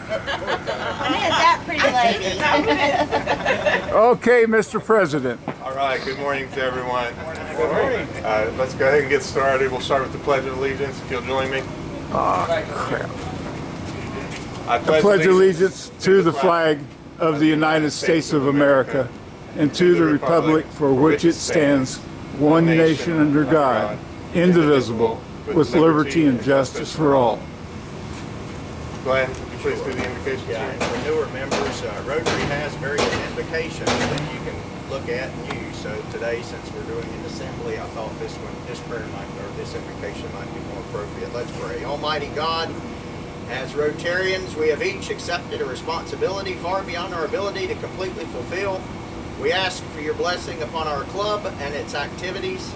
that pretty lady. Okay, Mr. President. All right, good morning to everyone. Good morning. Let's go ahead and get started. We'll start with the Pledge of Allegiance, if you'll join me. Crap. I I pledge allegiance to the flag of the United States of America and to the republic for which it stands, one nation under God, indivisible, with liberty and justice for all. Glenn, would you please do the invocation? Yeah, and for newer members, Rotary has various invocations that you can look at and use. So today, since we're doing an assembly, I thought this prayer might, or this invocation might be more appropriate. Let's pray. Almighty God, as Rotarians, we have each accepted a responsibility far beyond our ability to completely fulfill. We ask for your blessing upon our club and its activities.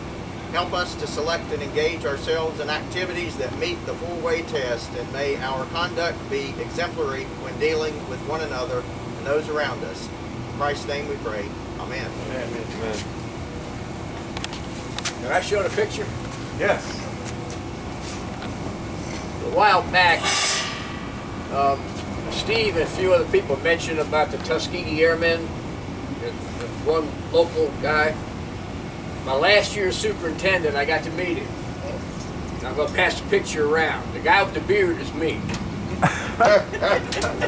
Help us to select and engage ourselves in activities that meet the four-way test, and may our conduct be exemplary when dealing with one another and those around us. In Christ's name we pray. Amen. Amen. Can I show the picture? Yes. A while back, Steve and a few other people mentioned about the Tuskegee Airmen, the one local guy. My last year's superintendent, I got to meet him. I'm going to pass the picture around. The guy with the beard is me.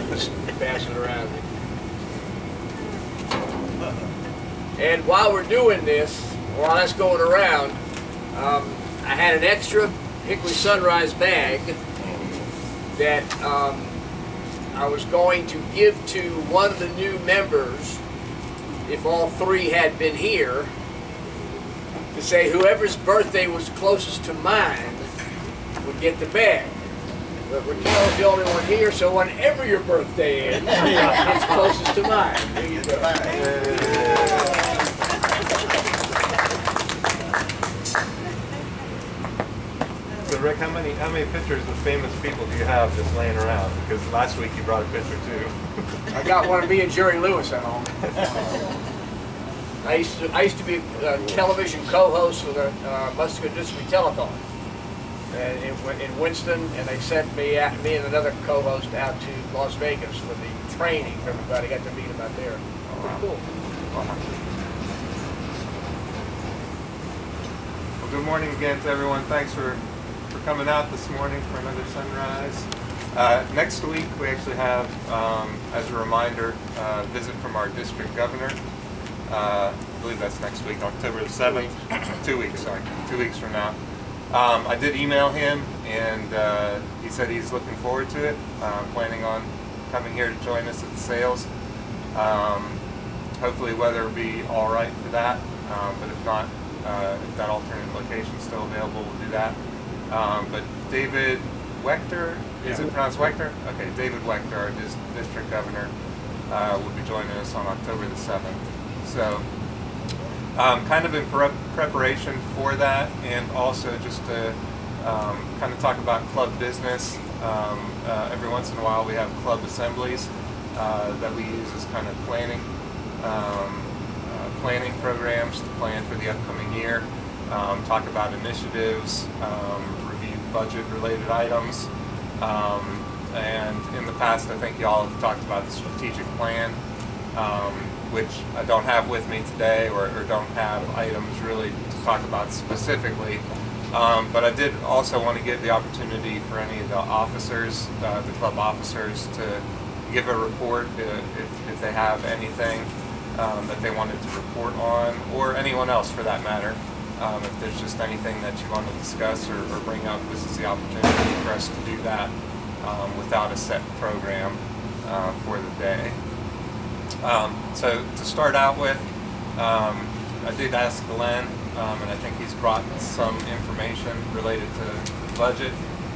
Just pass it around. And while we're doing this, while that's going around, I had an extra Hickory Sunrise bag that I was going to give to one of the new members if all three had been here, to say whoever's birthday was closest to mine would get the bag. But Raquel's the only one here, so whenever your birthday is, it's closest to mine. Here you go. So Rick, how many pictures of famous people do you have just laying around? Because last week you brought a picture too. I got one of me and Jerry Lewis at home. I used to be a television co-host for the Musco District Telethon in Winston, and they sent me and another co-host out to Las Vegas for the training. Everybody got to meet him out there. Pretty cool. Well, good morning again to everyone. Thanks for coming out this morning for another sunrise. Next week we actually have, as a reminder, a visit from our district governor. I believe that's next week, October the 7th. 2 weeks, sorry. 2 weeks from now. I did email him, and he said he's looking forward to it, planning on coming here to join us at the sales. Hopefully weather will be all right for that, but if not, if that alternate location is still available, we'll do that. But David Wechter, is it pronounced Wechter? Okay, David Wechter, our district governor, will be joining us on October the 7th. So, kind of in preparation for that, and also just to kind of talk about club business. Every once in a while we have club assemblies that we use as kind of planning programs to plan for the upcoming year, talk about initiatives, review budget-related items, and in the past I think y'all have talked about the strategic plan, which I don't have with me today, or don't have items really to talk about specifically. But I did also want to give the opportunity for any of the officers, the club officers, to give a report if they have anything that they wanted to report on, or anyone else for that matter. If there's just anything that you want to discuss or bring up, this is the opportunity for us to do that without a set program for the day. So to start out with, I did ask Glenn, and I think he's brought some information related to the budget,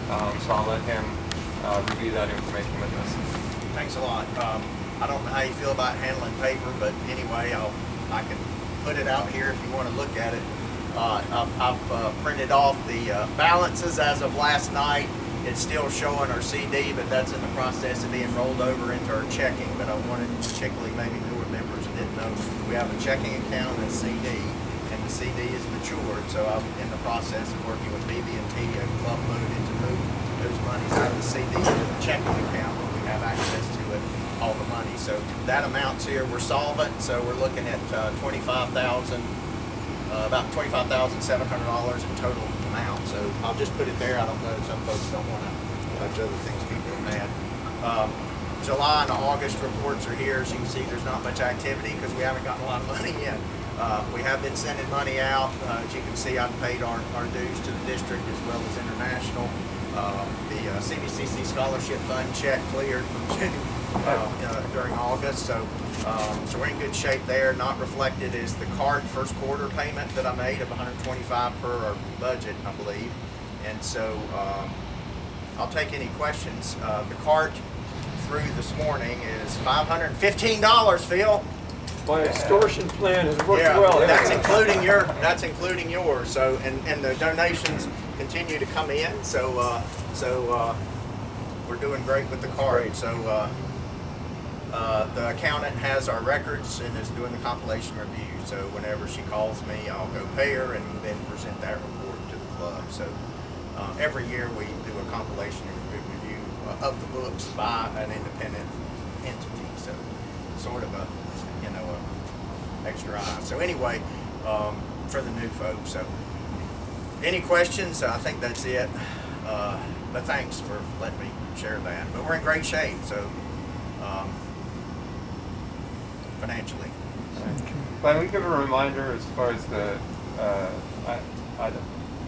so I'll let him review that information with us. Thanks a lot. I don't know how you feel about handling paper, but anyway, I can put it out here if you want to look at it. I've printed off the balances as of last night. It's still showing our CD, but that's in the process of being rolled over into our checking. But I wanted, particularly maybe newer members that didn't know, we have a checking account and a CD, and the CD is matured. So I'm in the process of working with BB&T and Club Meeting to move those monies out of the CD into the checking account. We have access all the money. So that amount's here. We're solvent, so we're looking at about $25,700 in total amount. So I'll just put it there. I don't know, some folks don't want to touch other things, people are mad. July and August reports are here. As you can see, there's not much activity because we haven't gotten a lot of money yet. We have been sending money out. As you can see, I've paid our dues to the district as well as international. The CVCC Scholarship Fund check cleared from June during August, so we're in good shape there. Not reflected is the CART first quarter payment that I made of $125 per our budget, I believe. And so I'll take any questions. The CART through this morning is $515, Phil. My extortion plan has worked Yeah, well. that's including yours. So and the donations continue to come in. So we're doing great with the card. So the accountant has our records and is doing the compilation review. So whenever she calls me, I'll go pay her and then present that report to the club. So every year we do a compilation review of the books by an independent entity. So sort of a extra eye. So anyway, for the new folks. So any questions? I think that's it. But thanks for letting me share that. But we're in great shape. So financially. Can we give a reminder as far as the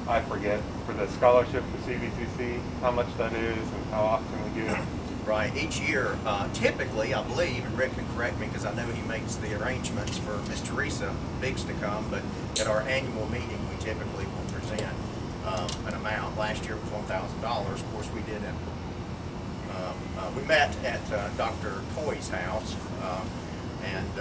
I forget for the scholarship to CVCC, how much that is and how often we give? Right. Each year, typically, I believe, and Rick can correct me because I know he makes the arrangements for Miss Teresa Biggs to come, but at our annual meeting, we typically will present an amount. Last year was $1,000. Of course, we did it. We met at Dr. Toy's house and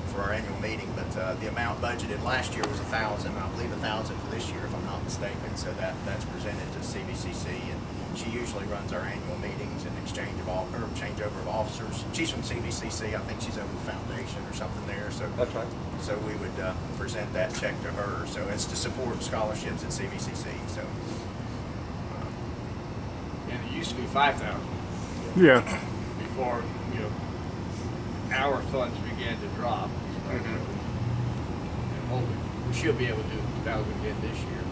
for our annual meeting, but the amount budgeted last year was $1,000. I believe $1,000 for this year, if I'm not mistaken. So that's presented to CVCC, and she usually runs our annual meetings and changeover of officers. She's from CVCC. I think she's over the foundation or something there. So That's right. So we would present that check to her. So it's to support scholarships at CVCC. So. And it used to be 5,000 Yeah. before our funds began to drop. And hopefully we should be able to do 2,000 again this year.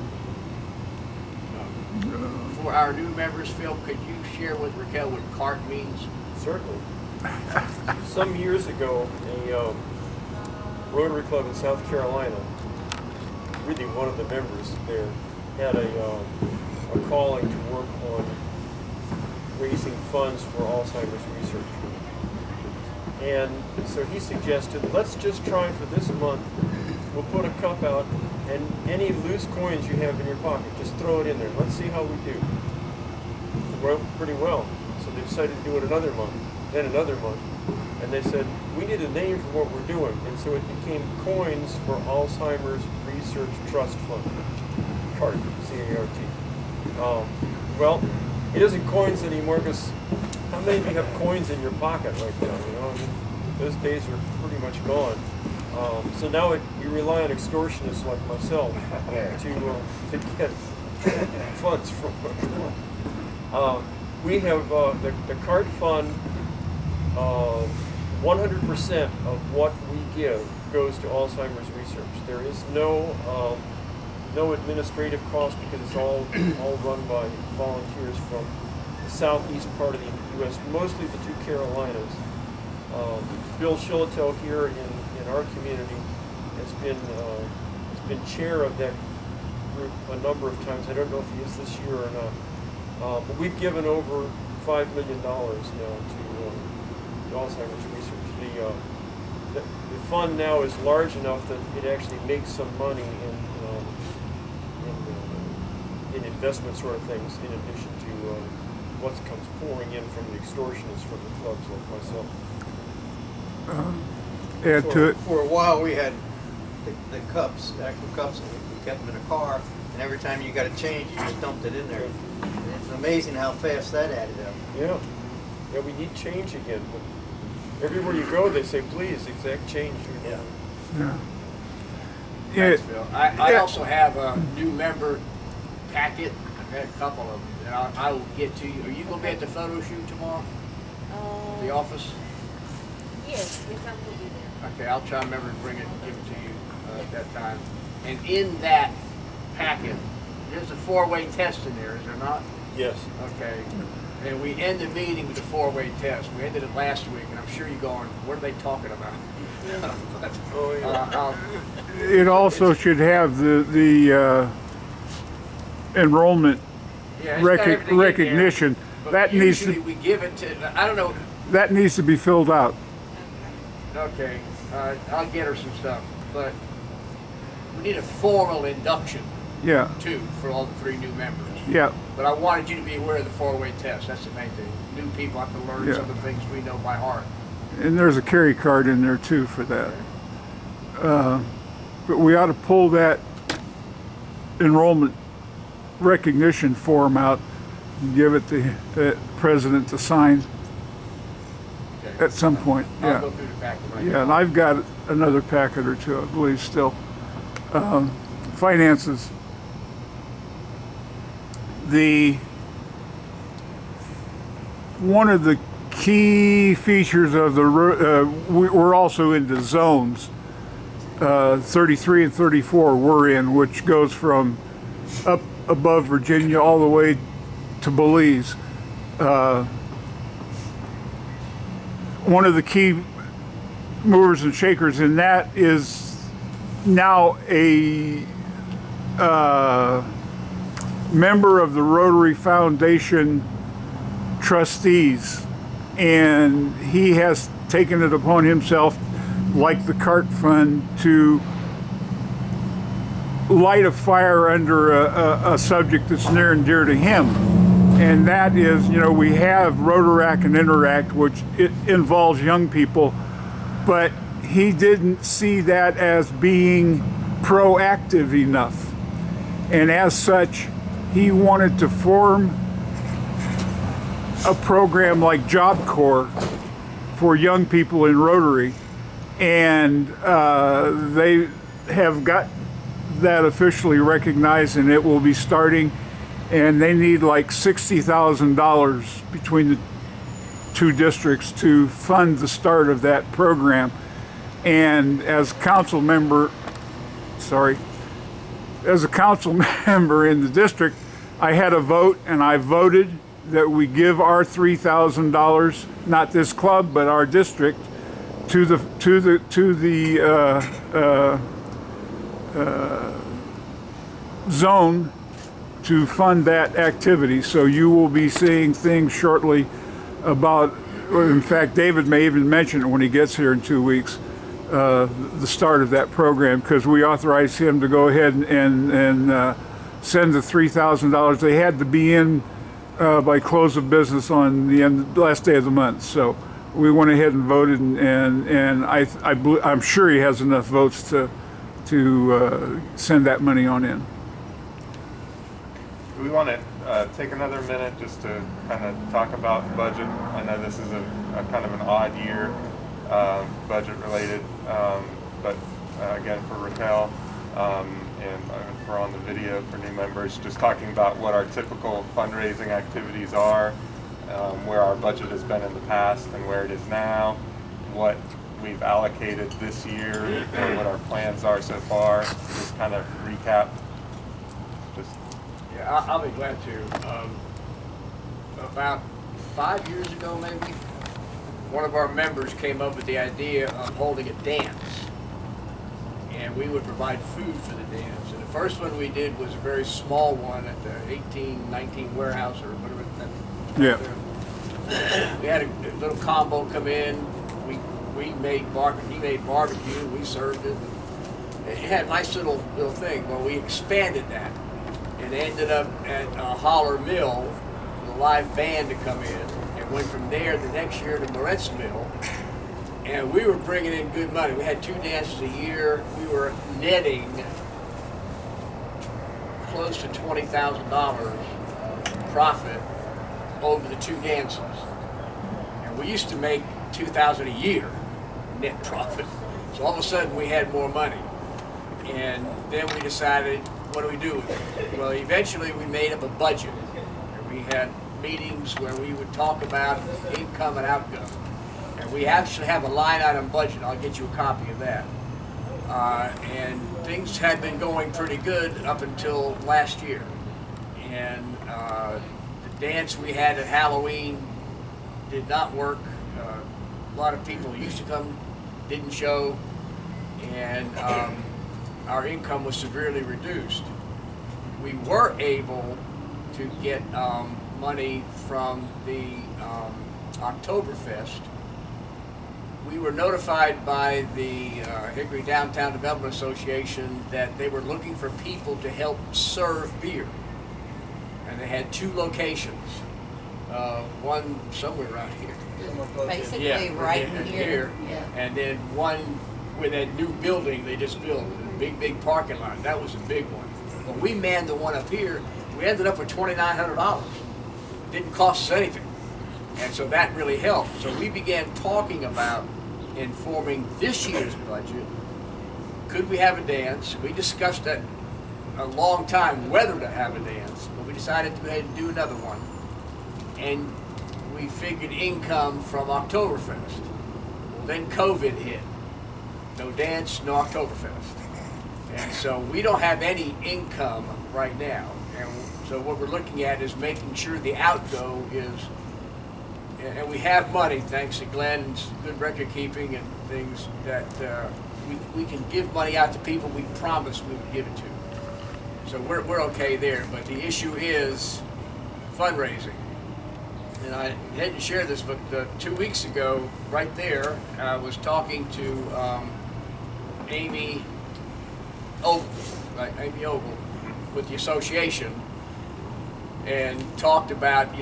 For our new members, Phil, could you share with Raquel what CART means? Certainly. Some years ago, a Rotary Club in South Carolina, really one of the members there, had a calling to work on raising funds for Alzheimer's research. And so he suggested, let's just try for this month. We'll put a cup out, and any loose coins you have in your pocket, just throw it in there. Let's see how we do. It went pretty well. So they decided to do it another month, then another month. And they said, we need a name for what we're doing. And so it became Coins for Alzheimer's Research Trust Fund. CART, C-A-R-T. Well, it isn't coins anymore because how many of you have coins in your pocket right now? I mean, those days are pretty much gone. So now we rely on extortionists like myself to get funds from. We have the CART fund. 100% of what we give goes to Alzheimer's research. There is no administrative cost because it's all run by volunteers from the southeast part of the U.S., mostly the two Carolinas. Bill Shillitoe here in our community has been chair of that group a number of times. I don't know if he is this year or not, but we've given over $5 million now to Alzheimer's research. The fund now is large enough that it actually makes some money in investment sort of things, in addition to what comes pouring in from the extortionists from the clubs like myself. Add to it. For a while, we had the cups, the actual cups, and we kept them in a car. And every time you got a change, you just dumped it in there. And it's amazing how fast that added up. Yeah, we need change again. But everywhere you go, they say, please, exact change. Yeah. Yeah. Thanks, Phil. I also have a new member packet. I've got a couple of them, and I will get to you. Are you going to be at the photo shoot tomorrow? The office? Yes, I will be there. Okay, I'll try to remember to bring it, give it to you at that time. And in that packet, there's a four-way test in there, is there not? Yes. Okay. And we end the meeting with a four-way test. We ended it last week, and I'm sure you're going, what are they talking about? But, Oh, yeah. It also should have the enrollment yeah, it's got everything in there, recognition. but That needs usually to we give it to, I don't know. that needs to be filled out. Okay, I'll get her some stuff, but we need a formal induction Yeah, too for all the 3 new members. yeah. But I wanted you to be aware of the four-way test. That's the main thing. New people have to learn Yeah. some of the things we know by heart. And there's a carry card in there too for that. But we ought to pull that enrollment recognition form out and give it to the president to sign Okay. at some point. I'll Yeah, go through the packet right yeah. now. And I've got another packet or two, I believe, still. Finances. One of the key features of we're also into zones. 33 and 34 we're in, which goes from up above Virginia all the way to Belize. One of the key movers and shakers in that is now a member of the Rotary Foundation trustees, and he has taken it upon himself, like the CART fund, to light a fire under a subject that's near and dear to him. And that is, we have Rotaract and Interact, which it involves young people, but he didn't see that as being proactive enough. And as such, he wanted to form a program like Job Corps for young people in Rotary, and they have got that officially recognized, and it will be starting, and they need like $60,000 between the 2 districts to fund the start of that program. And as a council member in the district, I had a vote, and I voted that we give our $3,000, not this club, but our district, to the zone to fund that activity. So you will be seeing things shortly about, in fact, David may even mention it when he gets here in 2 weeks, the start of that program, because we authorized him to go ahead and send the $3,000. They had to be in by close of business on the last day of the month. So we went ahead and voted, and I'm sure he has enough votes to send that money on in. Do we want to take another minute just to kind of talk about budget? I know this is a kind of an odd year, budget related, but again for Raquel and for on the video for new members, just talking about what our typical fundraising activities are, where our budget has been in the past and where it is now, what we've allocated this year, and what our plans are so far. Just kind of recap. Yeah, I'll be glad to. About 5 years ago, maybe, one of our members came up with the idea of holding a dance, and we would provide food for the dance. And the first one we did was a very small one at the 1819 warehouse, or whatever that. Yeah. We had a little combo come in. We made barbecue. He made barbecue. We served it. It had a nice little thing. Well, we expanded that, and ended up at Holler Mill, with a live band to come in, and went from there the next year to Moretz Mill, and we were bringing in good money. We had 2 dances a year. We were netting close to $20,000 profit over the 2 dances, and we used to make $2,000 a year net profit. So all of a sudden we had more money, and then we decided, what do we do with it? Well, eventually we made up a budget, and we had meetings where we would talk about income and outcome, and We actually have a line item budget. I'll get you a copy of that. And things had been going pretty good up until last year. And the dance we had at Halloween did not work. A lot of people who used to come didn't show, and our income was severely reduced. We were able to get money from the Oktoberfest. We were notified by the Hickory Downtown Development Association that they were looking for people to help serve beer. And they had 2 locations. One somewhere around here. Basically right in here. Yeah. And then one with that new building they just built, a big parking lot. That was a big one. But we manned the one up here. We ended up with $2,900. Didn't cost us anything. And so that really helped. So we began talking about informing this year's budget. Could we have a dance? We discussed that a long time, whether to have a dance, but we decided to go ahead and do another one. And we figured income from Oktoberfest. Well, then COVID hit. No dance, no Oktoberfest. And so we don't have any income right now. And so what we're looking at is making sure the outgo is, and we have money thanks to Glenn's good record keeping and things, that we can give money out to people we promised we would give it to. So we're okay there, but the issue is fundraising. And I hadn't shared this, but 2 weeks ago, right there, I was talking to Amy Ogle, with the association, and talked about,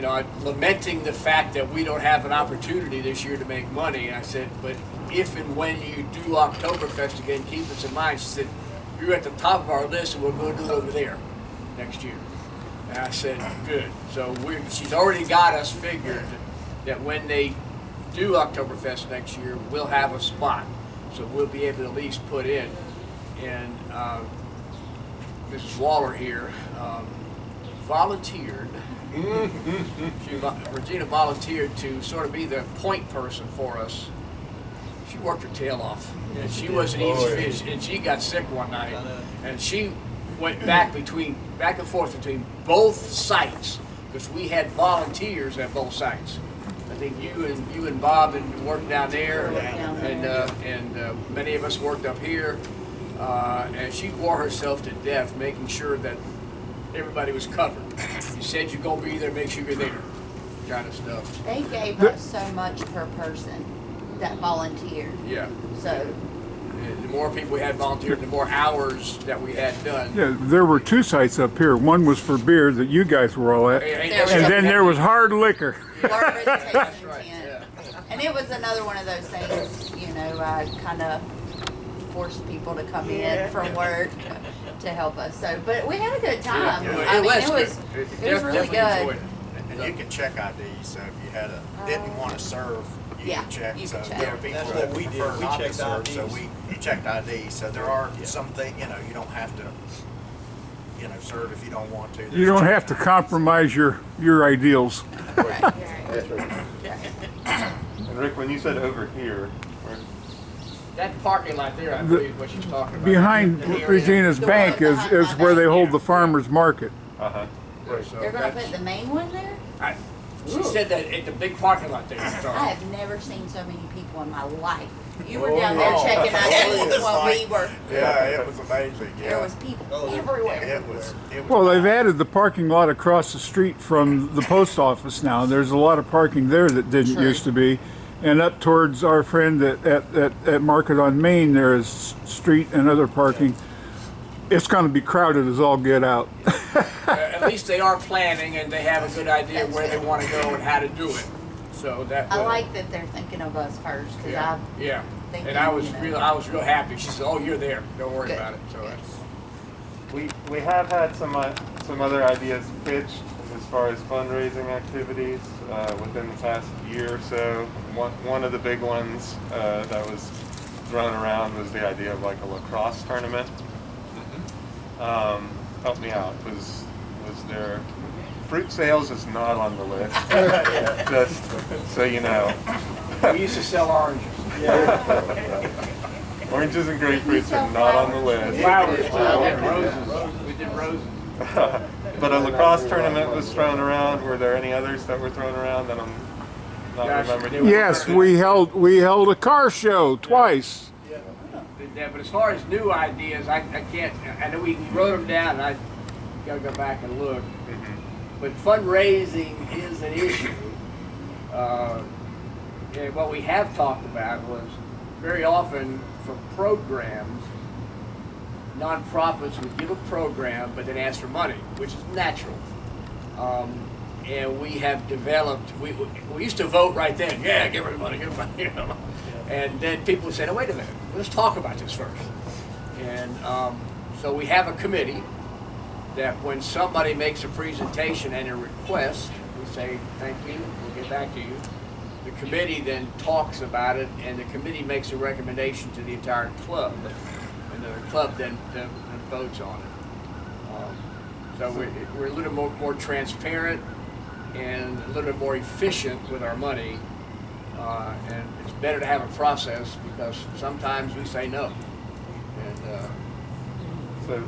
lamenting the fact that we don't have an opportunity this year to make money. And I said, but if and when you do Oktoberfest again, keep this in mind. She said, you're at the top of our list, and we're going to do it over there next year. And I said, good. So she's already got us figured that when they do Oktoberfest next year, we'll have a spot. So we'll be able to at least put in. And Mrs. Waller here volunteered. Regina volunteered to sort of be the point person for us. She worked her tail off, and she wasn't easy fish, and she got sick one night, and she went back and forth between both sites, because we had volunteers at both sites. I think you and Bob and worked down there, and many of us worked up here, and she wore herself to death, making sure that everybody was covered. You said you're gonna be there, make sure you're there, kind of stuff. They gave us so much per person that volunteered. Yeah. So the more people we had volunteered, the more hours that we had done. Yeah, there were 2 sites up here. One was for beer that you guys were all at, and then there was hard liquor. Barbara's tasting That's right, tent. yeah. And it was another one of those things, I kind of forced people to come in from work to help us. So, but we had a good time. I mean, it was really good. And you can check IDs, so if you didn't want to serve, you Yeah, can check. you So can check. there are people That's that what we did. prefer We not to checked serve, so IDs. we checked IDs. So there are some things, you don't have to, serve if you don't want to. You don't have to compromise your ideals. And Rick, when you said over here, That parking lot there, I believe, what she's talking about. Behind The area. Regina's The bank one is behind my where they bank. hold the farmer's market. uh-huh. So They're gonna that's- put the main one there? She said that at the big parking lot there. I Sorry. have never seen so many people in my life. You were down there checking IDs while we were, Yeah, it was amazing. Yeah. there was people everywhere. It was. Well, they've added the parking lot across the street from the post office now. There's a lot of parking there that didn't True. used to be. And up towards our friend at Market on Main, there is street and other parking. It's going to be crowded as all get out. At least they are planning and they have a good idea That's where they good. want to go and how to do it. So that. I like that they're thinking of us first, because Yeah. I Yeah. think, And I was real happy. She said, "Oh, you're there. Don't worry Good. about it." So that's. We have had some other ideas pitched as far as fundraising activities within the past year or so. One of the big ones that was thrown around was the idea of like a lacrosse tournament. Help me out. Was there? Fruit sales is not on the list. Just so you know. We used to sell oranges. Oranges and grapefruits are not on the list. Flowers. Roses. We did roses. But a lacrosse tournament was thrown around. Were there any others that were thrown around that I'm not Gosh, remembering? Yes, we held a car show twice. Yeah, but as far as new ideas, I can't. I know we wrote them down, and I gotta go back and look. But fundraising is an issue. And what we have talked about was very often for programs, nonprofits would give a program, but then ask for money, which is natural. And we have developed. We used to vote right then. Yeah, give her money, give her money. You know? And then people would say, "No, wait a minute. Let's talk about this first." And so we have a committee that when somebody makes a presentation and a request, we say, "Thank you. We'll get back to you." The committee then talks about it, and the committee makes a recommendation to the entire club, and the club then votes on it. So we're a little more transparent and a little bit more efficient with our money, and it's better to have a process because sometimes we say no. And so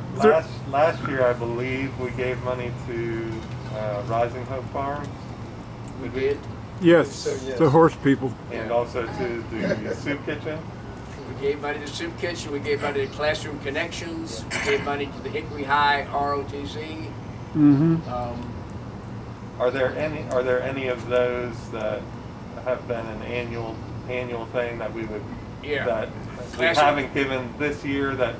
last year, I believe we gave money to Rising Hope Farms. we did. Yes, the horse people. And also to the soup kitchen. We gave money to Soup Kitchen. We gave money to Classroom Connections. We gave money to the Hickory High ROTC. Are there any of those that have been an annual thing that we would that we haven't given this year that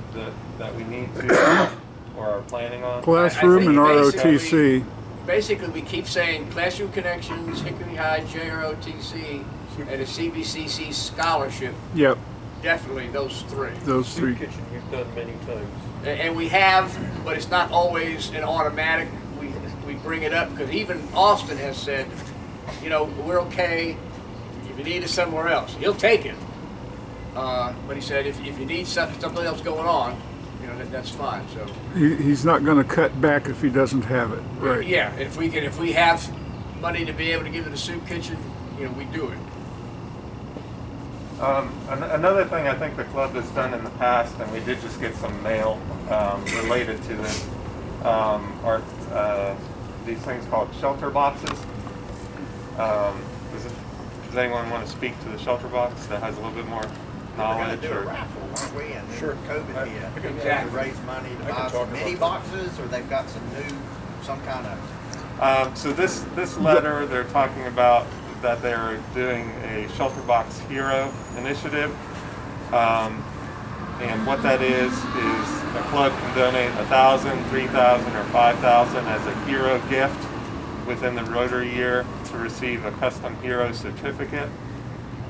we need to or are planning on? Classroom and ROTC. Basically, we keep saying Classroom Connections, Hickory High, JROTC, and a CBCC scholarship. Yep, Definitely those three. those three. Soup kitchen we've done many times. And we have, but it's not always an automatic. We bring it up because even Austin has said, you know, we're okay if you need it somewhere else. He'll take it. But he said if you need something else going on, you know, that's fine. So He's not going to cut back if he doesn't have it. Right. yeah, if we have money to be able to give to the Soup Kitchen, you know, we do it. Another thing I think the club has done in the past, and we did just get some mail related to this, are these things called shelter boxes. Does anyone want to speak to the shelter box that has a little bit more knowledge? We're going to do a raffle, aren't we? And Sure. COVID hit. Exactly. To raise money to I can buy talk some about mini that. boxes, or they've got some kind of. So this letter, they're talking about that they're doing a Shelter Box Hero initiative. And what that is a club can donate 1,000, 3,000, or 5,000 as a hero gift within the Rotary year to receive a custom hero certificate.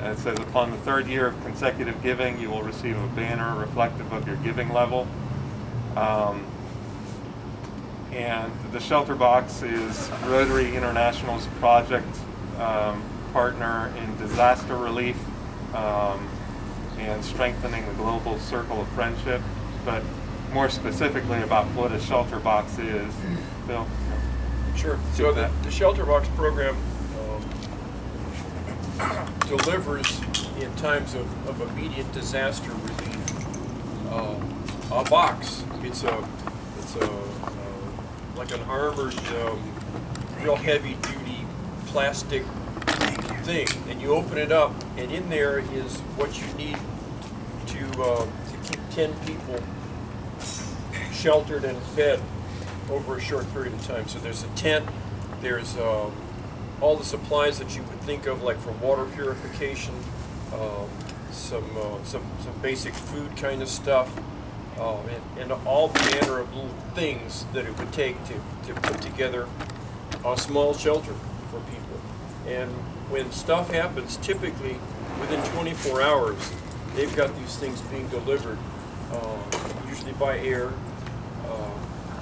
And it says upon the third year of consecutive giving, you will receive a banner reflective of your giving level. And the Shelter Box is Rotary International's project partner in disaster relief and strengthening the global circle of friendship. But more specifically about what a Shelter Box is, Phil? Sure. So the Shelter Box program delivers in times of immediate disaster relief a box. It's like an armored, real heavy duty plastic thing, and you open it up, and in there is what you need to keep 10 people sheltered and fed over a short period of time. So there's a tent, there's all the supplies that you would think of, like for water purification, some basic food kind of stuff, and all manner of little things that it would take to put together a small shelter for people. And when stuff happens, typically within 24 hours, they've got these things being delivered, usually by air.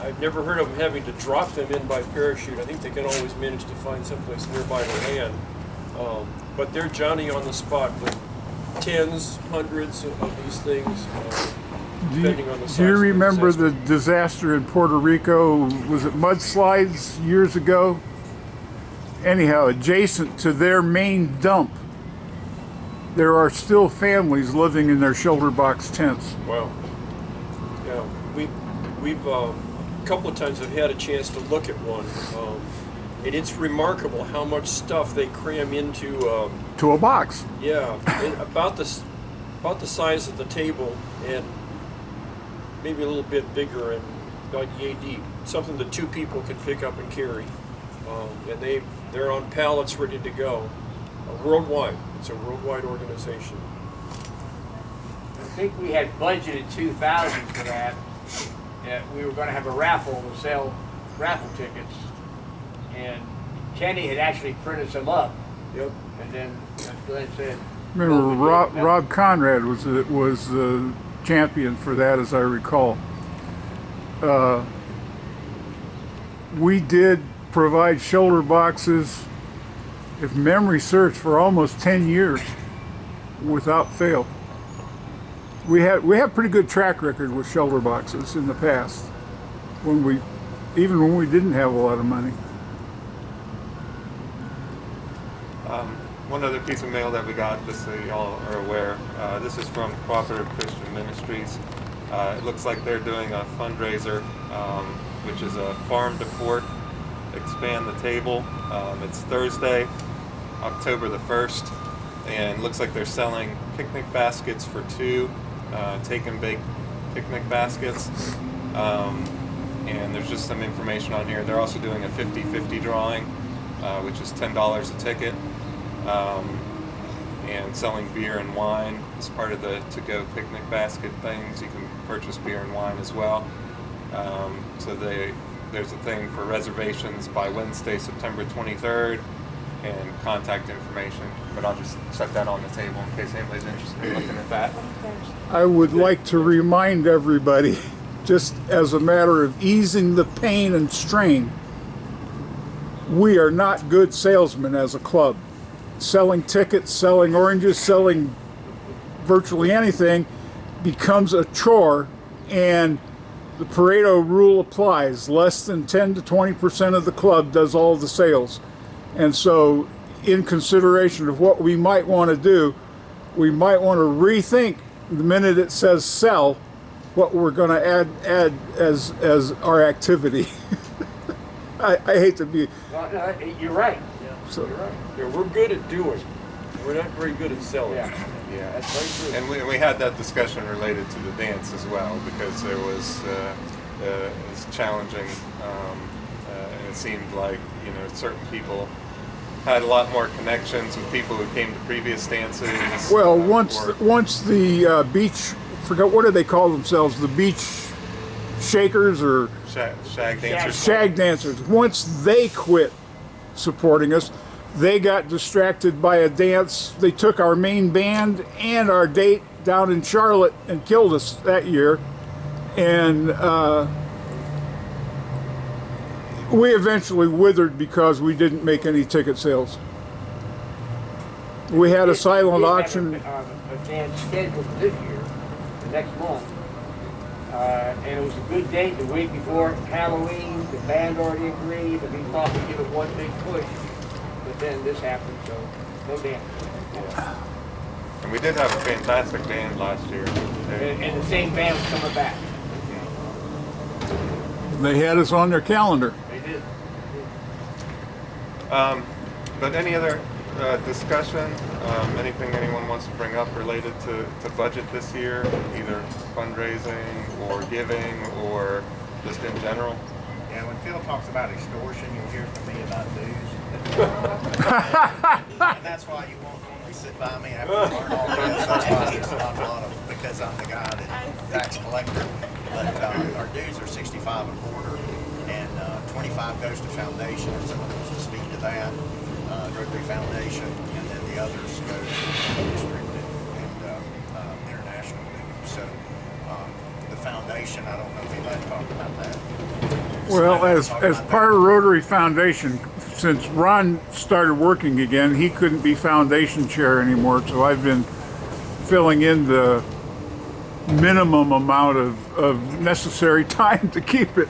I've never heard of them having to drop them in by parachute. I think they can always manage to find someplace nearby to land. But they're Johnny on the spot with tens, hundreds of these things, depending on the size. Do you remember of the disaster in Puerto Rico? Was it mudslides years ago? Anyhow, adjacent to their main dump, there are still families living in their shoulder box tents. Wow. Yeah, we've a couple of times have had a chance to look at one, and it's remarkable how much stuff they cram into. To a box. Yeah, about the size of the table, and maybe a little bit bigger, and about yay deep. Something that two people could pick up and carry, and they're on pallets ready to go, worldwide. It's a worldwide organization. I think we had budgeted 2,000 for that. We were going to have a raffle to sell raffle tickets, and Kenny had actually printed some up. Yep. And then, as Glenn said, Remember, Rob Conrad was the champion for that, as I recall. We did provide shoulder boxes, if memory serves, for almost 10 years without fail. We have pretty good track record with shoulder boxes in the past, even when we didn't have a lot of money. One other piece of mail that we got, just so y'all are aware, this is from Cooperative Christian Ministries. It looks like they're doing a fundraiser, which is a farm to fork, expand the table. It's Thursday, October the 1st, and looks like they're selling picnic baskets for two, take and bake picnic baskets. And there's just some information on here. They're also doing a 50-50 drawing, which is $10 a ticket. And selling beer and wine as part of the to-go picnic basket things. You can purchase beer and wine as well. So there's a thing for reservations by Wednesday, September 23rd, and contact information. But I'll just set that on the table in case anybody's interested in looking at that. I would like to remind everybody, just as a matter of easing the pain and strain, we are not good salesmen as a club. Selling tickets, selling oranges, selling virtually anything becomes a chore, and the Pareto rule applies. Less than 10 to 20% of the club does all the sales. And so, in consideration of what we might want to do, we might want to rethink the minute it says sell what we're going to add as our activity. I hate to be... No, you're right. So, You're right. Yeah, we're good at doing. We're not very good at selling. Yeah, that's very true. And we had that discussion related to the dance as well, because there was it's challenging, and it seemed like certain people had a lot more connections with people who came to previous dances. well, once the beach, forgot what do they call themselves, the beach shakers or shag dancers. shag dancers. Once they quit supporting us, they got distracted by a dance. They took our main band and our date down in Charlotte and killed us that year. And we eventually withered because we didn't make any ticket sales. We had a silent auction. A dance scheduled for this year, the next month. And it was a good date the week before Halloween. The band already agreed, and we thought we'd give it one big push. But then this happened, so no dance. Yeah. And we did have a fantastic band last year. And the same band was coming back. They had us on their calendar. They did. But any other discussion? Anything anyone wants to bring up related to budget this year, either fundraising or giving or just in general? Yeah, when Phil talks about extortion, you'll hear from me about dues. And that's why you won't normally sit by me after you learn all this. That's why there's not a lot of, because I'm the guy that tax collector. But our dues are $65 a quarter, and 25 goes to foundation, if someone wants to speak to that. Rotary Foundation, and then the others go to district and international dues. So the foundation, I don't know if anybody talked about that. Well, as part of Rotary Foundation, since Ron started working again, he couldn't be foundation chair anymore, so I've been filling in the minimum amount of necessary time to keep it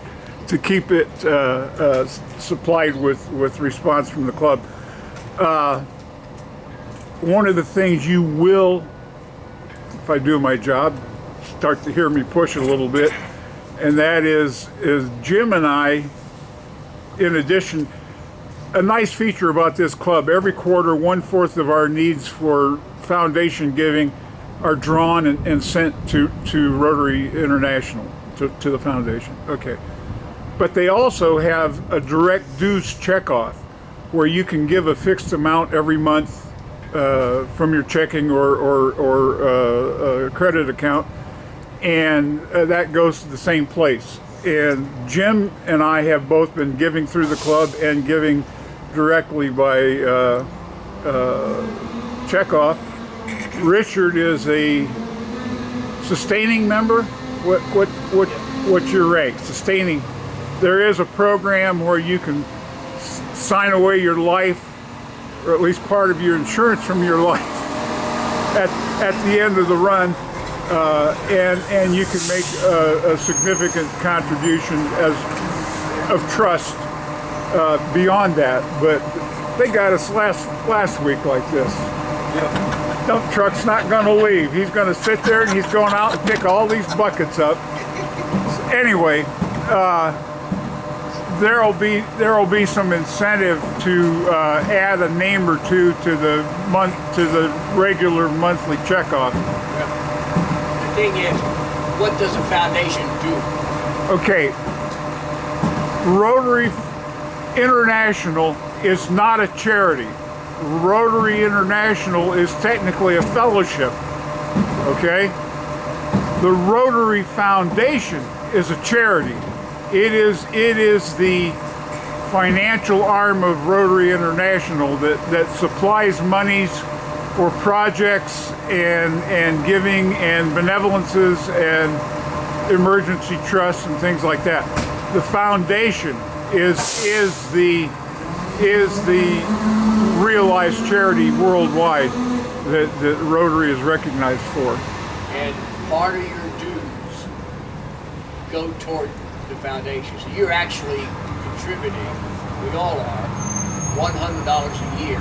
supplied with response from the club. one of the things you will, if I do my job, start to hear me push a little bit, and that is Jim and I, in addition, a nice feature about this club, every quarter 1/4 of our needs for foundation giving are drawn and sent to Rotary International, to the foundation. Okay. But they also have a direct dues checkoff where you can give a fixed amount every month from your checking or credit account, and that goes to the same place. And Jim and I have both been giving through the club and giving directly by checkoff. Richard is a sustaining member. What's your rank? Sustaining. There is a program where you can sign away your life, or at least part of your insurance from your life, at the end of the run, and you can make a significant contribution of trust beyond that. But they got us last week like this. Dump truck's not going to leave. He's going to sit there and he's going out and pick all these buckets up. Anyway, there'll be some incentive to add a name or two to the regular monthly checkoff. The thing is, what does a foundation do? Okay, Rotary International is not a charity. Rotary International is technically a fellowship. Okay, the Rotary Foundation is a charity. It is the financial arm of Rotary International that supplies monies for projects and giving and benevolences and emergency trusts and things like that. The foundation is the realized charity worldwide that Rotary is recognized for. And part of your dues go toward the foundation. So you're actually contributing, we all are, $100 a year.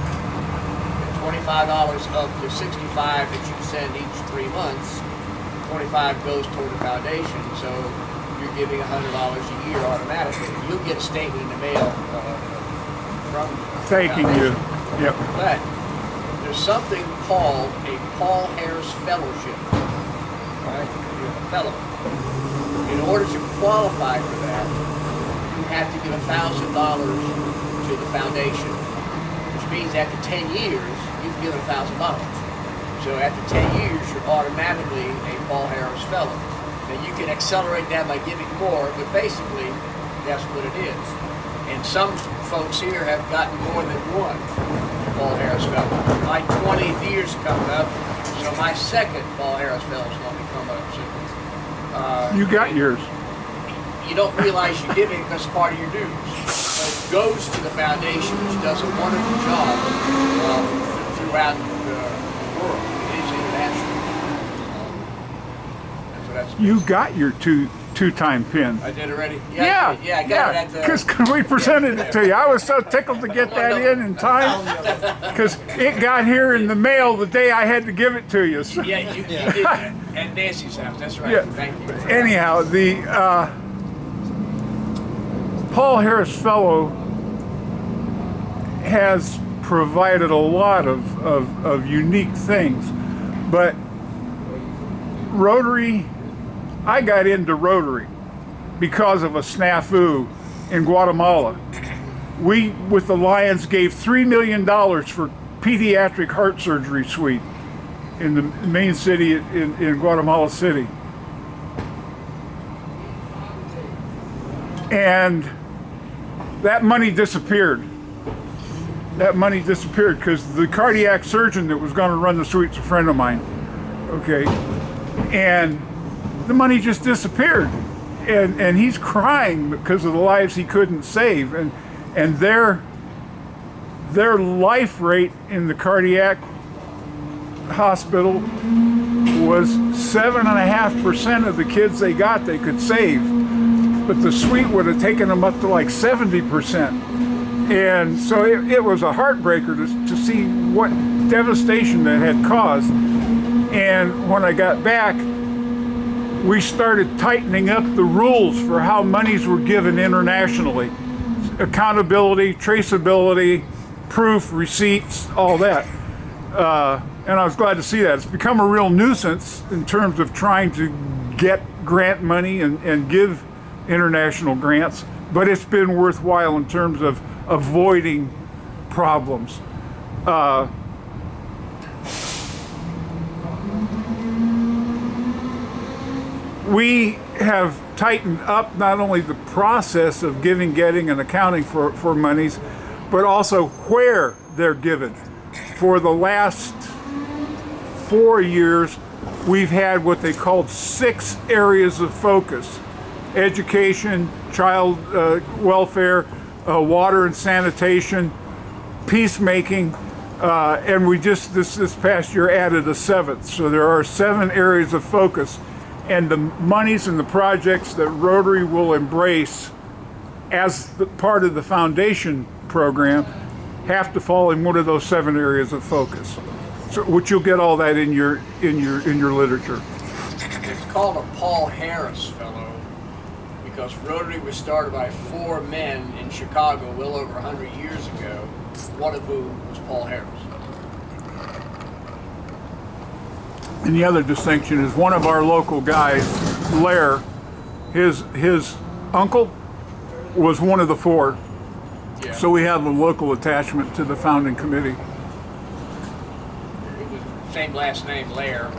$25 of the $65 that you send each 3 months, $25 goes toward the foundation. So you're giving $100 a year automatically. You'll get a statement in the mail from thanking you. Yep. But there's something called a Paul Harris Fellowship. Right? You're a fellow. In order to qualify for that, you have to give $1,000 to the foundation, which means after 10 years, you've given $1,000. So after 10 years, you're automatically a Paul Harris Fellow. Now you can accelerate that by giving more, but basically, that's what it is. And some folks here have gotten more than one Paul Harris Fellow. My 20th year's coming up, so my second Paul Harris Fellow is going to be coming up soon. You got yours. You don't realize you're giving because it's part of your dues. So it goes to the foundation, which does a wonderful job throughout the world. It is international. That's what that's. You got your two-time pin. I did already? Yeah, I got it at because we presented it to you. I was so tickled to get that in time, because it got here in the mail the day I had to give it to you. So. Yeah, you did that. At Nancy's house, that's right. Yeah. Thank you. Anyhow, the Paul Harris Fellow has provided a lot of unique things, but Rotary, I got into Rotary because of a snafu in Guatemala. We, with the Lions, gave $3 million for pediatric heart surgery suite in the main city in Guatemala City. And that money disappeared. That money disappeared because the cardiac surgeon that was going to run the suite's a friend of mine. Okay. And the money just disappeared. And he's crying because of the lives he couldn't save. And their life rate in the cardiac hospital was 7.5% of the kids they got they could save. But the suite would have taken them up to like 70%. And so it was a heartbreaker to see what devastation that had caused. And when I got back, we started tightening up the rules for how monies were given internationally. Accountability, traceability, proof, receipts, all that. And I was glad to see that. It's become a real nuisance in terms of trying to get grant money and give international grants, but it's been worthwhile in terms of avoiding problems. We have tightened up not only the process of giving, getting, and accounting for monies, but also where they're given. For the last 4 years, we've had what they called 6 areas of focus: education, child welfare, water and sanitation, peacemaking, and we just this past year added a 7th. So there are 7 areas of focus, and the monies and the projects that Rotary will embrace as part of the foundation program have to fall in one of those 7 areas of focus. So, which you'll get all that in your literature. It's called a Paul Harris Fellow because Rotary was started by 4 men in Chicago well over 100 years ago, one of whom was Paul Harris. And the other distinction is one of our local guys, Lair, his uncle was one of the 4. Yeah. So we have a local attachment to the founding committee. It was same last name, Lair.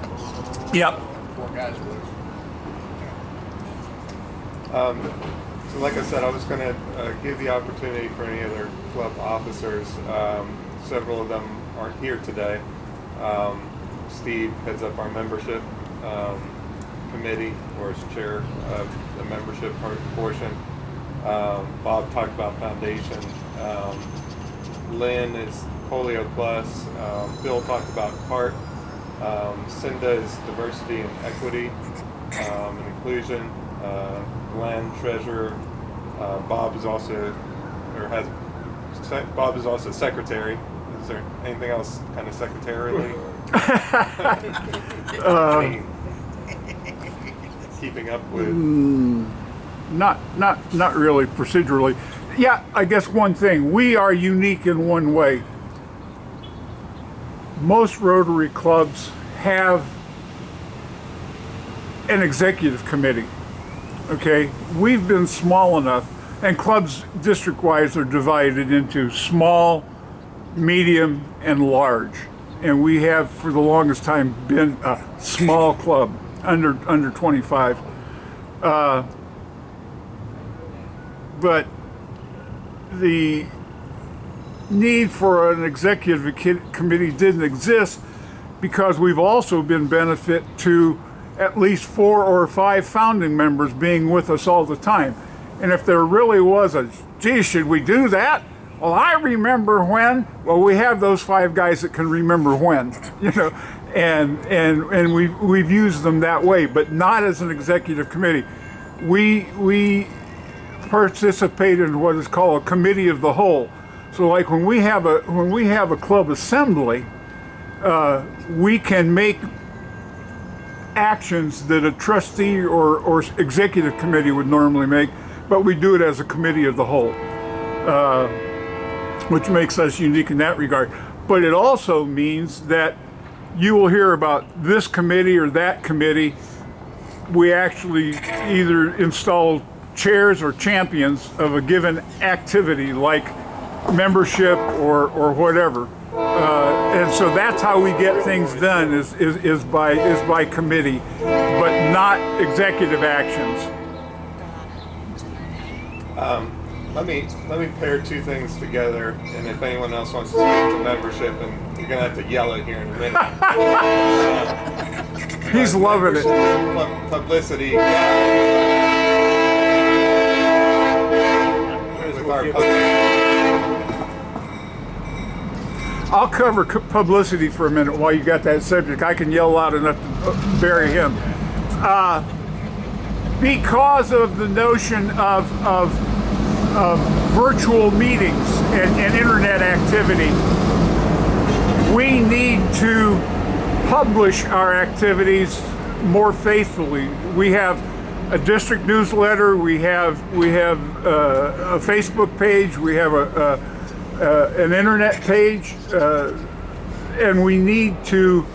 Yep. 4 guys was. So like I said, I was going to give the opportunity for any other club officers. Several of them aren't here today. Steve heads up our membership committee, or is chair of the membership portion. Bob talked about foundation. Lynn is Polio Plus. Phil talked about CART. Cinda is diversity and equity and inclusion. Glenn, treasurer. Bob is also, Bob is also secretary. Is there anything else kind of secretarially? Keeping up with? Not really procedurally. Yeah, I guess one thing, we are unique in one way. Most Rotary clubs have an executive committee. Okay, we've been small enough, and clubs district-wise are divided into small, medium, and large. And we have, for the longest time, been a small club, under 25. But the need for an executive committee didn't exist because we've also been benefit to at least 4 or 5 founding members being with us all the time. And if there really was a, gee, should we do that? Well, I remember when. Well, we have those 5 guys that can remember when, you know, and we've used them that way, but not as an executive committee. We participate in what is called a committee of the whole. So, like when we have a club assembly, we can make actions that a trustee or executive committee would normally make, but we do it as a committee of the whole, which makes us unique in that regard. But it also means that you will hear about this committee or that committee. We actually either install chairs or champions of a given activity, like membership or whatever. And so that's how we get things done is by committee, but not executive actions. Let me pair 2 things together, and if anyone else wants to speak to membership, and you're gonna have to yell it here in a minute. He's loving it. Publicity. I'll cover publicity for a minute while you got that subject. I can yell loud enough to bury him. Because of the notion of virtual meetings and internet activity. We need to publish our activities more faithfully. We have a district newsletter, we have a Facebook page, we have an internet page, and we need to,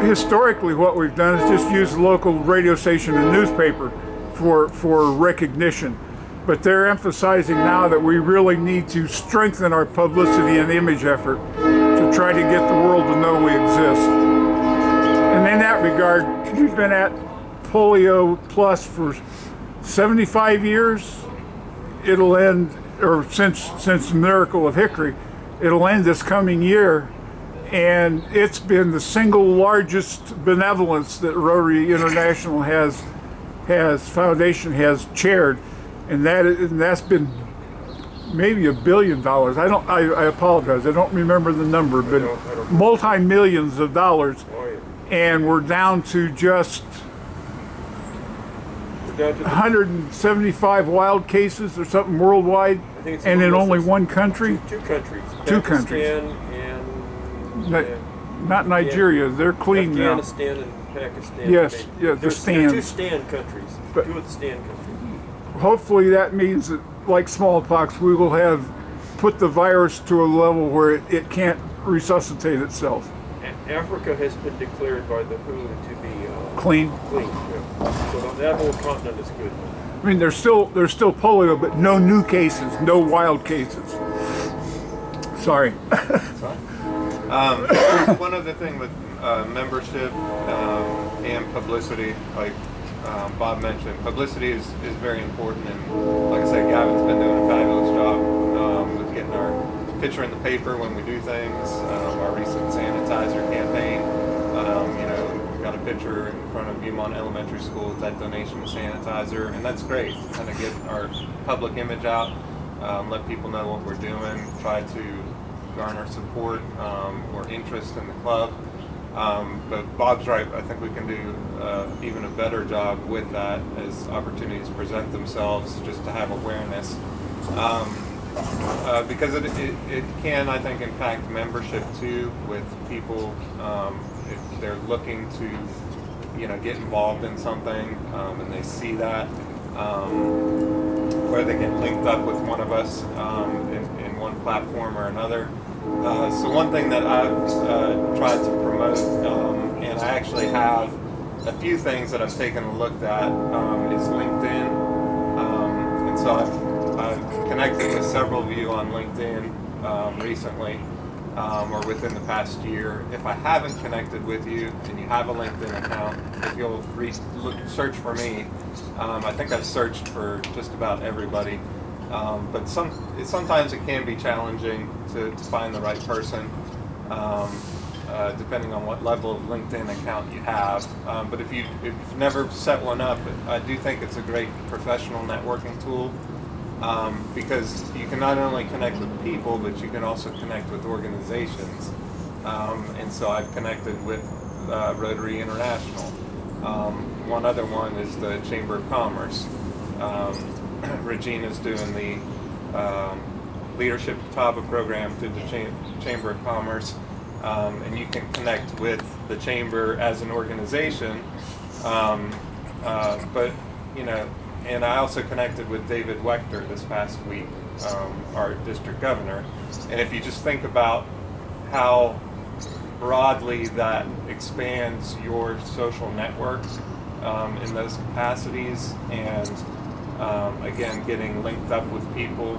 historically what we've done is just use the local radio station and newspaper for recognition. But they're emphasizing now that we really need to strengthen our publicity and image effort to try to get the world to know we exist. And in that regard, we've been at Polio Plus for 75 years. It'll end, or since the miracle of Hickory, it'll end this coming year. And it's been the single largest benevolence that Rotary International Foundation has chaired. And that's been maybe $1 billion. I apologize. I don't remember the number, but multi-millions of dollars. And we're down to just 175 wild cases or something worldwide, and in only one country. Two countries. Two countries. Not Nigeria. They're clean now. Afghanistan and Pakistan. Yes, yeah, the stands. Two stand countries. But two of the stand countries. Hopefully that means that, like smallpox, we will have put the virus to a level where it can't resuscitate itself. Africa has been declared by the WHO to be clean. Clean. Yeah. So that whole continent is good. I mean, there's still polio, but no new cases, no wild cases. Sorry. One other thing with membership and publicity, like Bob mentioned, publicity is very important, and like I said, Gavin's been doing a fabulous job with getting our picture in the paper when we do things. Our recent sanitizer campaign, we got a picture in front of Beaumont Elementary School with that donation of sanitizer, and that's great to kind of get our public image out, let people know what we're doing, try to garner support or interest in the club. But Bob's right, I think we can do even a better job with that as opportunities present themselves, just to have awareness. Because it can, I think, impact membership too, with people if they're looking to, get involved in something and they see that, where they get linked up with one of us in one platform or another. So one thing that I've tried to promote, and I actually have a few things that I've taken a look at, is LinkedIn. And so I've connected with several of you on LinkedIn recently, or within the past year. If I haven't connected with you and you have a LinkedIn account, if you'll search for me, I think I've searched for just about everybody. But sometimes it can be challenging to find the right person, depending on what level of LinkedIn account you have. But if you've never set one up, I do think it's a great professional networking tool, because you can not only connect with people, but you can also connect with organizations. And so I've connected with Rotary International. One other one is the Chamber of Commerce. Regina's doing the Leadership Catawba program through the Chamber of Commerce, and you can connect with the Chamber as an organization, but and I also connected with David Wechter this past week, our district governor, and if you just think about how broadly that expands your social network in those capacities, and again, getting linked up with people,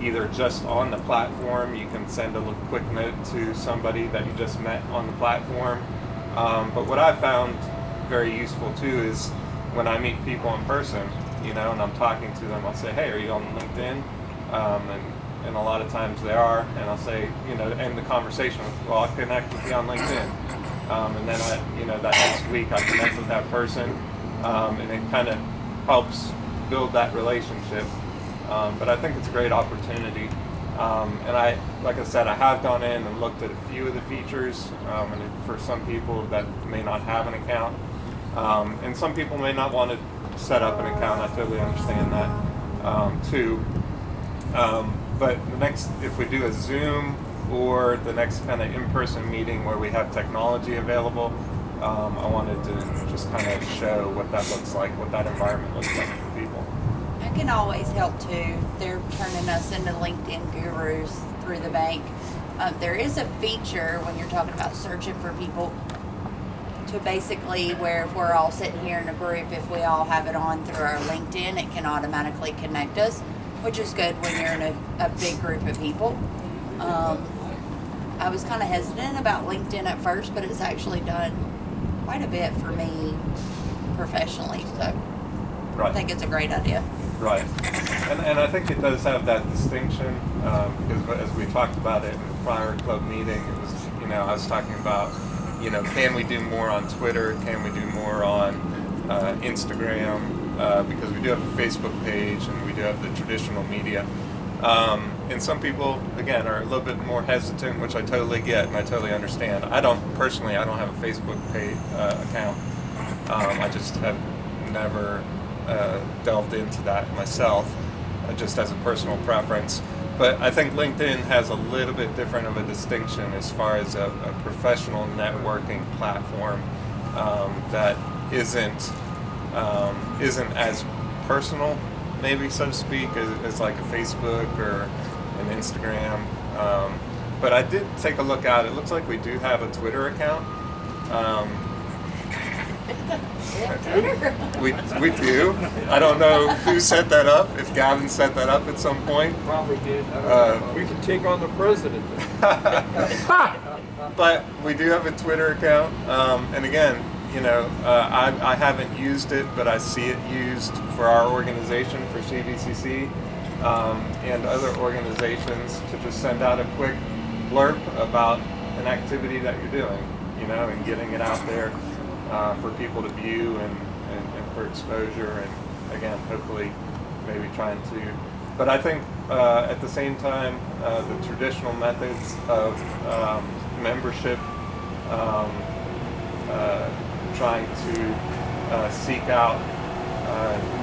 either just on the platform, you can send a quick note to somebody that you just met on the platform. But what I found very useful too is when I meet people in person, and I'm talking to them, I'll say, hey, are you on LinkedIn? And a lot of times they are, and I'll say, end the conversation with, well, I'll connect with you on LinkedIn. And then that next week I connect with that person, and it kind of helps build that relationship. But I think it's a great opportunity. And like I said, I have gone in and looked at a few of the features, and for some people that may not have an account, And some people may not want to set up an account. I totally understand that too. But the next, if we do a Zoom or the next kind of in-person meeting where we have technology available, I wanted to just kind of show what that looks like, what that environment looks like for people. It can always help too. They're turning us into LinkedIn gurus through the bank. There is a feature when you're talking about searching for people to basically where if we're all sitting here in a group, if we all have it on through our LinkedIn, it can automatically connect us, which is good when you're in a big group of people. I was kind of hesitant about LinkedIn at first, but it's actually done quite a bit for me professionally. So Right. I think it's a great idea. Right. And I think it does have that distinction because as we talked about it in the prior club meeting, it was, I was talking about, can we do more on Twitter? Can we do more on Instagram? Because we do have a Facebook page and we do have the traditional media. And some people, again, are a little bit more hesitant, which I totally get and I totally understand. I don't have a Facebook page account. I just have never delved into that myself, just as a personal preference. But I think LinkedIn has a little bit different of a distinction as far as a professional networking platform that isn't as personal, maybe so to speak, as like a Facebook or an Instagram. But I did take a look at it. It looks like we do have a Twitter account. We do. I don't know who set that up, if Gavin set that up at some point. Probably did. We can take on the president. But we do have a Twitter account. And again, I haven't used it, but I see it used for our organization, for CVCC, and other organizations to just send out a quick blurb about an activity that you're doing, and getting it out there. For people to view and for exposure, and again, hopefully maybe trying to, but I think at the same time, the traditional methods of membership, trying to seek out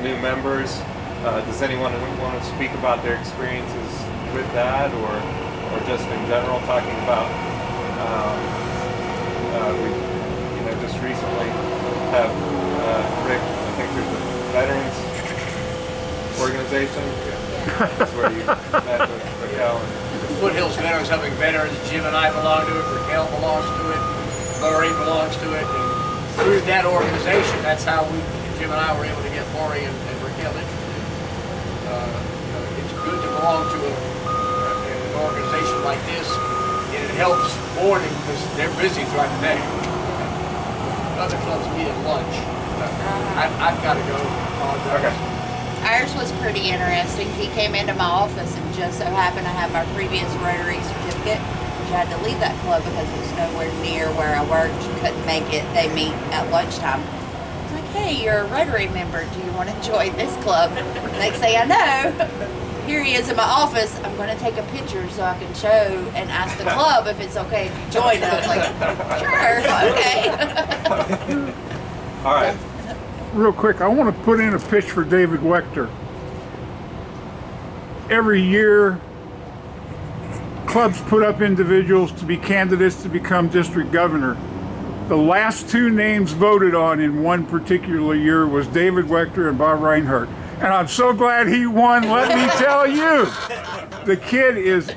new members. Does anyone want to speak about their experiences with that, or just in general talking about just recently have Rick, I think there's a veterans organization. That's where you met with Raquel. The Foothills Veterans Helping Veterans, Jim and I belong to it, Raquel belongs to it, Lori belongs to it, and through that organization, that's how Jim and I were able to get Lori and Raquel interested. It's good to belong to an organization like this, and it helps morning because they're busy throughout the day. Other clubs meet at lunch. I've got to go. Okay. Ours was pretty interesting. He came into my office and just so happened to have my previous Rotary certificate, which I had to leave that club because it was nowhere near where I worked. Couldn't make it. They meet at lunchtime. I was like, hey, you're a Rotary member. Do you want to join this club? Next thing I know, here he is in my office. I'm going to take a picture so I can show and ask the club if it's okay if you join. And I was like, sure, okay. All right. Real quick, I want to put in a pitch for David Wechter. Every year, clubs put up individuals to be candidates to become district governor. The last two names voted on in one particular year was David Wechter and Bob Reinhardt. And I'm so glad he won, let me tell you. The kid is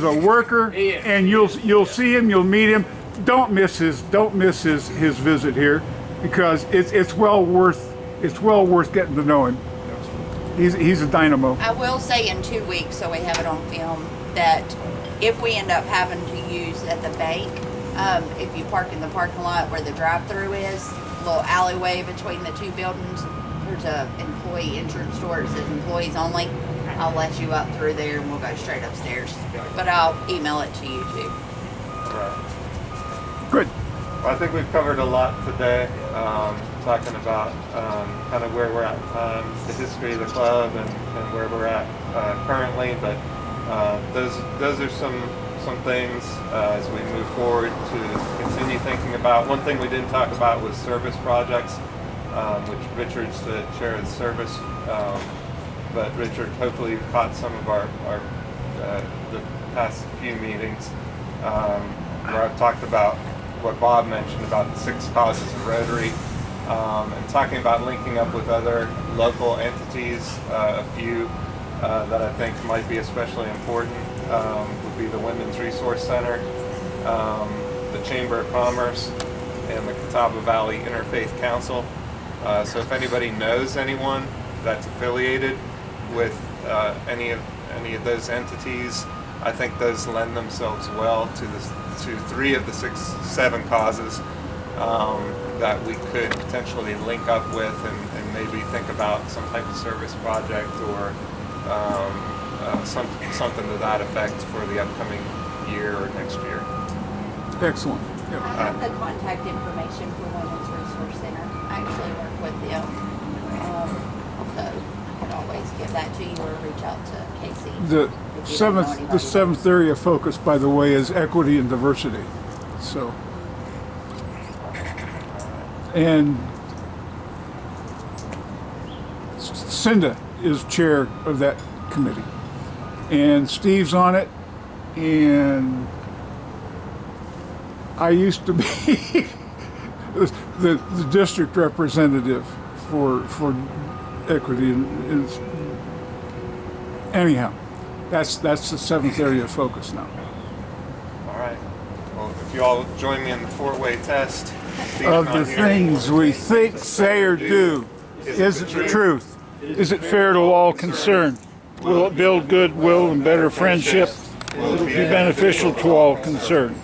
a worker, and you'll see him, you'll meet him. Don't miss his visit here, because it's well worth getting to know him. He's a dynamo. I will say in 2 weeks, so we have it on film, that if we end up having to use at the bank, if you park in the parking lot where the drive-through is, little alleyway between the two buildings, there's a employee insurance store that says employees only. I'll let you up through there and we'll go straight upstairs. But I'll email it to you too. All right. Good. Well, I think we've covered a lot today, talking about kind of where we're at in time, the history of the club, and where we're at currently. But those are some things as we move forward to continue me thinking about, one thing we didn't talk about was service projects, which Richard's the chair of the service. But Richard, hopefully you've caught some of the past few meetings where I've talked about what Bob mentioned about the 6 causes of Rotary, and talking about linking up with other local entities. A few that I think might be especially important would be the Women's Resource Center, the Chamber of Commerce, and the Catawba Valley Interfaith Council. So if anybody knows anyone that's affiliated with any of those entities, I think those lend themselves well to 3 of the 7 causes that we could potentially link up with and maybe think about some type of service project or something to that effect for the upcoming year or next year. Excellent. I have the contact information for Women's Resource Center. I actually work with them. So I could always give that to you or reach out to Casey. The seventh area of focus, by the way, is equity and diversity. So, and Cinda is chair of that committee, and Steve's on it, and I used to be the district representative for equity, and anyhow, that's the 7th area of focus now. All right. Well, if you all join me in the 4-way test. Of the things we think, say, or do, is it the truth? Is it fair to all concerned? Will it build goodwill and better friendship? Will it be beneficial to all concerned?